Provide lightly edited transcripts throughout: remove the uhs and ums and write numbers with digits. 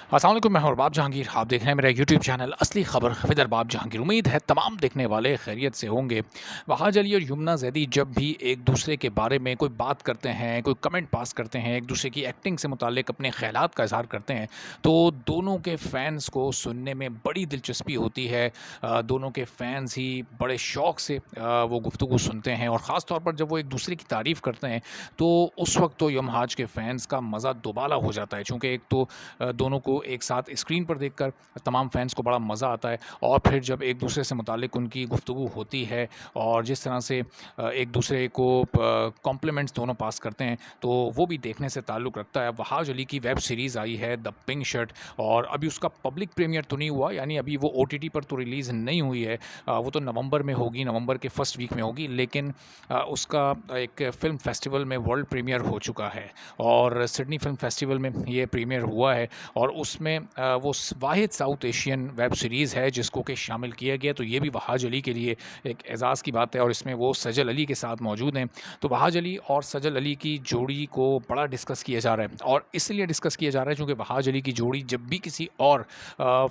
अस्सलाम वालेकुम, मैं हूं अरबाब जहांगीर। आप देख रहे हैं मेरा यूट्यूब चैनल असली खबर विद अरबाब जहांगीर। उम्मीद है तमाम देखने वाले खैरियत से होंगे। वहाज अली और यमुना जैदी जब भी एक दूसरे के बारे में कोई बात करते हैं, कोई कमेंट पास करते हैं, एक दूसरे की एक्टिंग से मुतालिक अपने ख्यालात का इजहार करते हैं, तो दोनों के फैंस को सुनने में बड़ी दिलचस्पी होती है। दोनों के फैंस ही बड़े शौक से वो गुफ्तगू सुनते हैं, और ख़ास तौर पर जब वो एक दूसरे की तारीफ़ करते हैं तो उस वक्त तो यमहाज के फैंस का मज़ा दोबाला हो जाता है। चूँकि एक तो दोनों को एक साथ स्क्रीन पर देखकर तमाम फैंस को बड़ा मज़ा आता है, और फिर जब एक दूसरे से मुतालिक उनकी गुफ्तगू होती है और जिस तरह से एक दूसरे को कॉम्प्लीमेंट्स दोनों पास करते हैं, तो वो भी देखने से ताल्लुक़ रखता है। वहाज अली की वेब सीरीज़ आई है द पिंक शर्ट, और अभी उसका पब्लिक प्रीमियर तो नहीं हुआ, यानी अभी वो OTT पर तो रिलीज़ नहीं हुई है। वो तो नवंबर में होगी, नवंबर के फर्स्ट वीक में होगी, लेकिन उसका एक फ़िल्म फेस्टिवल में वर्ल्ड प्रीमियर हो चुका है, और सिडनी फ़िल्म फेस्टिवल में ये प्रीमियर हुआ है। और उसमें वो वाहिद साउथ एशियन वेब सीरीज़ है जिसको कि शामिल किया गया, तो ये भी वहाज अली के लिए एक एज़ाज़ की बात है, और इसमें वो सजल अली के साथ मौजूद हैं। तो वहाज अली और सजल अली की जोड़ी को बड़ा डिस्कस किया जा रहा है, और इसलिए डिस्कस किया जा रहा है क्योंकि वहाज अली की जोड़ी जब भी किसी और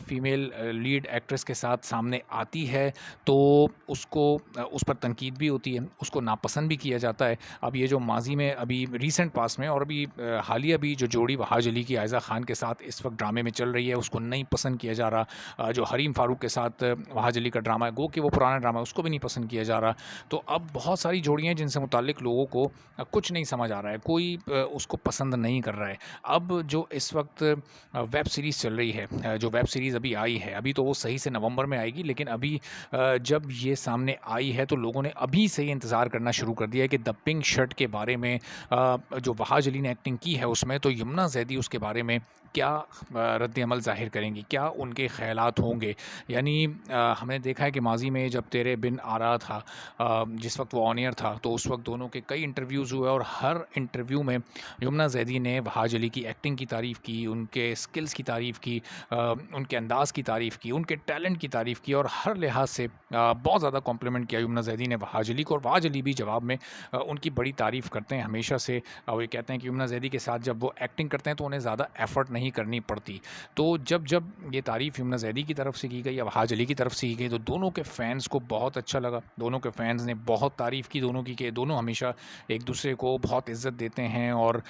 फीमेल लीड एक्ट्रेस के साथ सामने आती है तो उसको उस पर तनकीद भी होती है, उसको नापसंद भी किया जाता है। अब ये जो माजी में अभी रिसेंट पास में और अभी हालिया भी जो जोड़ी वहाज अली की आयज़ा खान के साथ इस वक्त ड्रामे में चल रही है, उसको नहीं पसंद किया जा रहा। जो हरीम फारूक के साथ वहाज अली का ड्रामा है, गो कि वो पुराना ड्रामा है, उसको भी नहीं पसंद किया जा रहा। तो अब बहुत सारी जोड़ियाँ हैं जिनसे मुताल्लिक लोगों को कुछ नहीं समझ आ रहा है, कोई उसको पसंद नहीं कर रहा है। अब जो इस वक्त वेब सीरीज़ चल रही है, जो वेब सीरीज़ अभी आई है, अभी तो वो सही से नवंबर में आएगी, लेकिन अभी जब ये सामने आई है तो लोगों ने अभी से ही इंतज़ार करना शुरू कर दिया है कि द पिंक शर्ट के बारे में जो वहाज अली ने एक्टिंग की है उसमें, तो यमुना जैदी उसके बारे में क्या रद्द-ए-अमल ज़ाहिर करेंगी, क्या उनके ख़यालात होंगे। यानी हमने देखा है कि माज़ी में जब तेरे बिन आ रहा था, जिस वक्त वो ऑन एयर था, तो उस वक्त दोनों के कई इंटरव्यूज़ हुए, और हर इंटरव्यू में यमुना जैदी ने वहाज अली की एक्टिंग की तारीफ़ की, उनके स्किल्स की तारीफ़ की, उनके अंदाज़ की तारीफ़ की, उनके टैलेंट की तारीफ़ की, और हर लिहाज से बहुत ज़्यादा कॉम्प्लीमेंट किया यमुना जैदी ने वहाज अली को, और वहाज अली भी जवाब में उनकी बड़ी तारीफ़ करते हैं हमेशा से। वो ये कहते हैं कि यमुना जैदी के साथ जब वो एक्टिंग करते हैं तो उन्हें ज़्यादा एफ़र्ट नहीं करनी पड़ती। तो जब जब ये तारीफ़ यमुना जैदी की तरफ से की गई या वहाज अली की तरफ से की गई, तो दोनों के फैंस को बहुत अच्छा लगा। दोनों के फैंस ने बहुत तारीफ़ की दोनों की, कि दोनों हमेशा एक दूसरे को बहुत इज़्ज़त देते हैं, और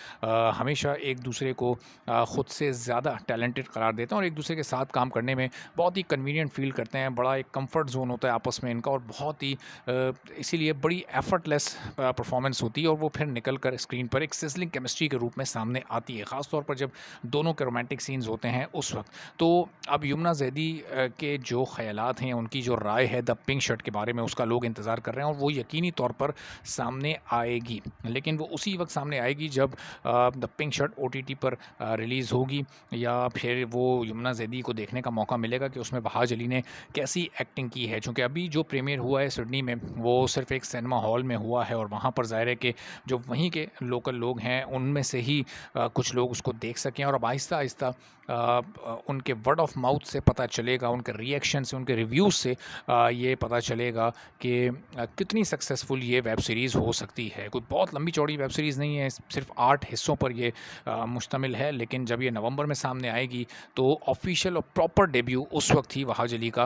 हमेशा एक दूसरे को ख़ुद से ज़्यादा टैलेंटेड करार देते हैं, और एक दूसरे के साथ काम करने में बहुत ही कन्वीनियंट फ़ील करते हैं। बड़ा एक कम्फ़र्ट ज़ोन होता है आपस में इनका, और बहुत ही इसीलिए बड़ी एफ़र्टलेस परफॉर्मेंस होती है, और वो फिर निकल कर स्क्रीन पर एक सिज़लिंग केमिस्ट्री के रूप में सामने आती है, ख़ास तौर पर जब दोनों के रोमांटिक सीन्स होते हैं उस वक्त। तो अब यमुना जैदी के जो ख़यालात हैं, उनकी जो राय है द पिंक शर्ट के बारे में, उसका लोग इंतज़ार कर रहे हैं, और वो यकीनी तौर पर सामने आएगी, लेकिन वो उसी वक्त सामने आएगी जब द पिंक शर्ट OTT पर रिलीज़ होगी, या फिर वो यमुना जैदी को देखने का मौका मिलेगा कि उसमें वहाज अली ने कैसी एक्टिंग की है। चूँकि अभी जो प्रीमियर हुआ है सिडनी में, वो सिर्फ एक सिनेमा हॉल में हुआ है, और वहाँ पर ज़ाहिर है कि जो वहीं के लोकल लोग हैं उनमें से ही कुछ लोग उसको देख सकें, और अब आहिस्ता-आहिस्ता उनके वर्ड ऑफ माउथ से पता चलेगा, उनके रिएक्शन से, उनके रिव्यूज़ से ये पता चलेगा कि कितनी सक्सेसफुल ये वेब सीरीज़ हो सकती है। कोई बहुत लंबी चौड़ी वेब सीरीज़ नहीं है, सिर्फ 8 हिस्सों पर ये मुश्तमिल है, लेकिन जब ये नवंबर में सामने आएगी तो ऑफ़िशियल और प्रॉपर डेब्यू उस वक्त ही वहाज अली का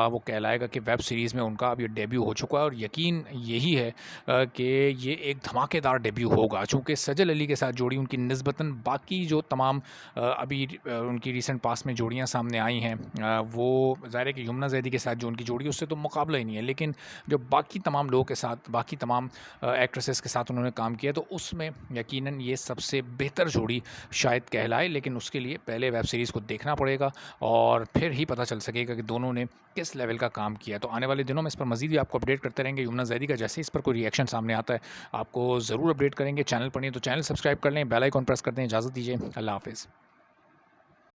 वो कहलाएगा कि वेब सीरीज़ में उनका अब ये डेब्यू हो चुका है, और यकीन यही है कि ये एक धमाकेदार डेब्यू होगा। चूँकि सजल अली के साथ जोड़ी उनकी निस्बतन बाकी जो तमाम अभी उनकी रिसेंट पास्ट में जोड़ियाँ सामने आई हैं, वो ज़ाहिर है कि यमुना जैदी के साथ जो उनकी जोड़ी है उससे तो मुकाबला ही नहीं है, लेकिन जो बाकी तमाम लोगों के साथ, बाकी तमाम एक्ट्रेसेस के साथ उन्होंने काम किया, तो उसमें यकीनन ये सबसे बेहतर जोड़ी शायद कहलाए। लेकिन उसके लिए पहले वेब सीरीज़ को देखना पड़ेगा, और फिर ही पता चल सकेगा कि दोनों ने किस लेवल का काम किया। तो आने वाले दिनों में इस पर मज़ीद भी आपको अपडेट करते रहेंगे। यमुना जैदी का जैसे इस पर कोई रिएक्शन सामने आता है आपको ज़रूर अपडेट करेंगे। चैनल पर नहीं तो चैनल सब्सक्राइब कर लें, बेल आइकॉन प्रेस कर दें। इजाज़त दीजिए, अल्लाह हाफ़िज़।